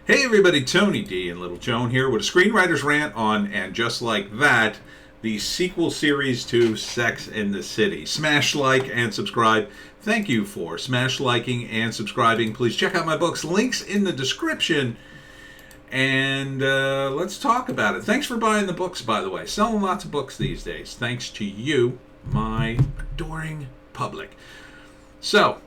Hey everybody, Tony D and Little Joan here with a Screenwriter's Rant on And Just Like That, the sequel series to Sex in the City. Smash like and subscribe. Thank you for smash liking and subscribing. Please check out my books, links in the description, and let's talk about it. Thanks for buying the books, by the way. Selling lots of books these days. Thanks to you, my adoring public. So,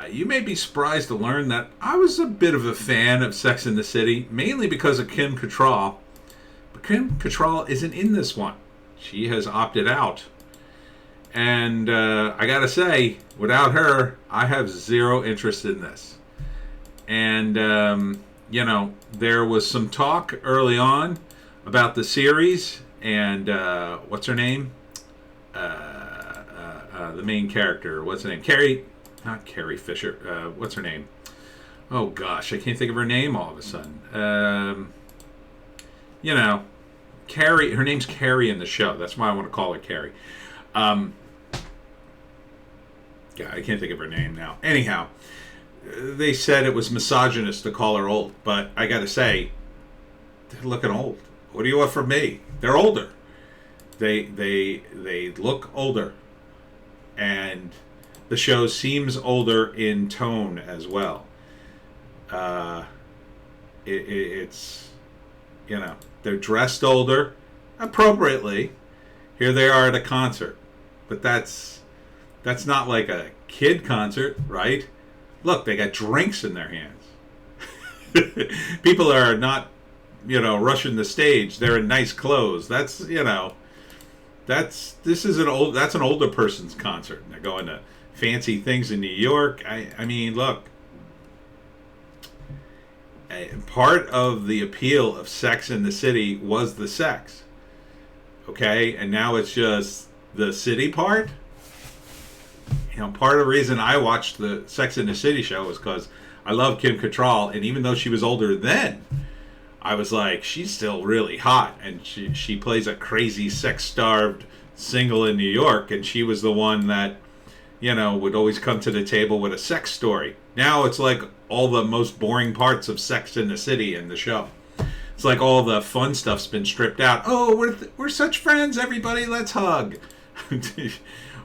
you may be surprised to learn that I was a bit of a fan of Sex in the City, mainly because of Kim Catrall. But Kim Catrall isn't in this one. She has opted out. And I gotta say, without her, I have zero interest in this. And, there was some talk early on about the series, and what's her name? The main character, what's her name? Not Carrie Fisher. What's her name? Oh gosh, I can't think of her name all of a sudden. Carrie. Her name's Carrie in the show. That's why I want to call her Carrie. I can't think of her name now. Anyhow, they said it was misogynist to call her old, but I got to say, they're looking old. What do you want from me? They're older. They look older, and the show seems older in tone as well. It's, they're dressed older, appropriately. Here they are at a concert. But that's not like a kid concert, right? Look, they got drinks in their hands. People are not, rushing the stage. They're in nice clothes. That's an older person's concert. They're going to fancy things in New York. I mean, look, part of the appeal of Sex in the City was the sex. Okay, and now it's just the city part. Part of the reason I watched the Sex in the City show was because I love Kim Cattrall, and even though she was older then, I was like, she's still really hot, and she plays a crazy sex-starved single in New York, and she was the one that would always come to the table with a sex story. Now it's like all the most boring parts of Sex in the City in the show. It's like all the fun stuff's been stripped out. Oh, we're such friends, everybody, let's hug.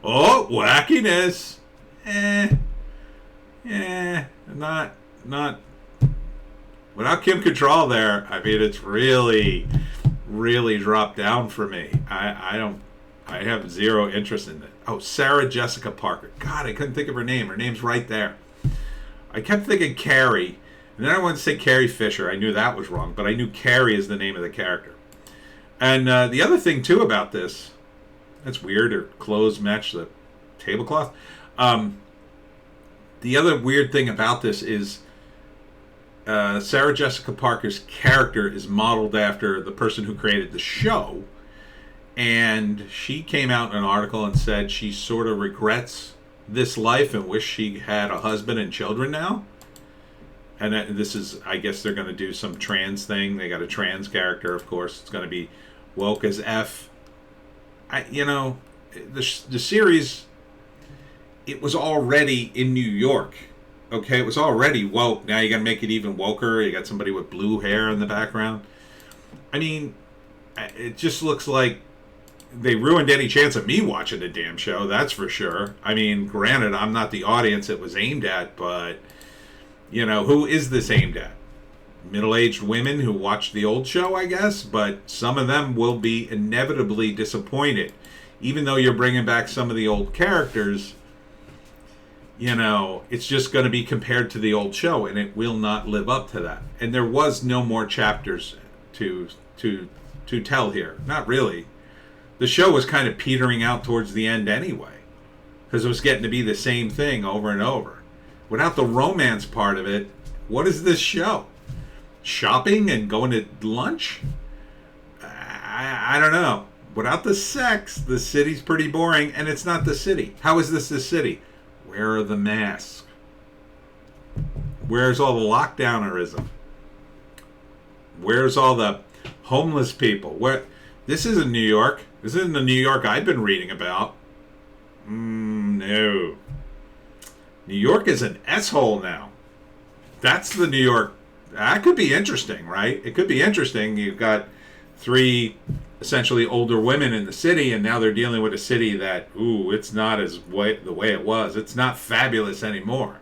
Oh, wackiness. Not. Without Kim Cattrall there, I mean, it's really, really dropped down for me. I have zero interest in it. Oh, Sarah Jessica Parker. God, I couldn't think of her name. Her name's right there. I kept thinking Carrie, and then I wanted to say Carrie Fisher. I knew that was wrong, but I knew Carrie is the name of the character. And the other thing, too, about this, that's weird, her clothes match the tablecloth. The other weird thing about this is Sarah Jessica Parker's character is modeled after the person who created the show. And she came out in an article and said she sort of regrets this life and wish she had a husband and children now. And this is, I guess they're going to do some trans thing. They got a trans character, of course. It's going to be woke as F. The series, it was already in New York. Okay, it was already woke. Now you got to make it even woker. You got somebody with blue hair in the background. I mean, it just looks like they ruined any chance of me watching the damn show, that's for sure. I mean, granted, I'm not the audience it was aimed at, but, who is this aimed at? Middle-aged women who watch the old show, I guess, but some of them will be inevitably disappointed. Even though you're bringing back some of the old characters, it's just going to be compared to the old show, and it will not live up to that. And there was no more chapters to tell here. Not really. The show was kind of petering out towards the end anyway, because it was getting to be the same thing over and over. Without the romance part of it, what is this show? Shopping and going to lunch? I don't know. Without the sex, the city's pretty boring, and it's not the city. How is this the city? Where are the masks? Where's all the lockdownerism? Where's all the homeless people? This isn't New York. This isn't the New York I've been reading about. No. New York is an S-hole now. That's the New York That could be interesting, right? It could be interesting. You've got three essentially older women in the city, and now they're dealing with a city that, it's not the way it was. It's not fabulous anymore.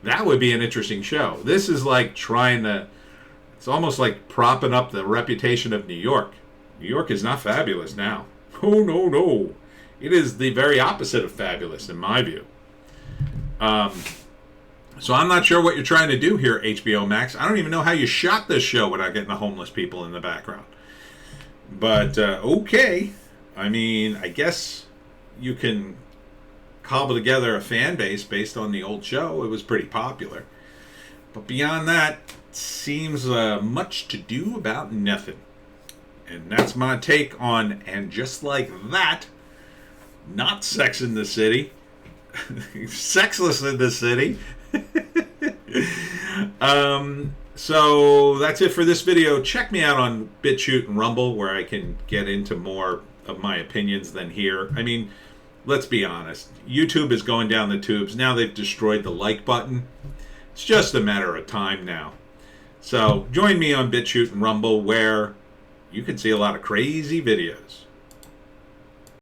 That would be an interesting show. This is like it's almost like propping up the reputation of New York. New York is not fabulous now. Oh, no, no. It is the very opposite of fabulous, in my view. So I'm not sure what you're trying to do here, HBO Max. I don't even know how you shot this show without getting the homeless people in the background. But, okay. I mean, I guess you can cobble together a fan base based on the old show. It was pretty popular. But beyond that, seems much to do about nothing. And that's my take on And Just Like That, not Sex in the City. Sexless in the City. So that's it for this video. Check me out on Bitchute and Rumble, where I can get into more of my opinions than here. I mean, let's be honest. YouTube is going down the tubes. Now they've destroyed the like button. It's just a matter of time now. So join me on Bitchute and Rumble, where you can see a lot of crazy videos.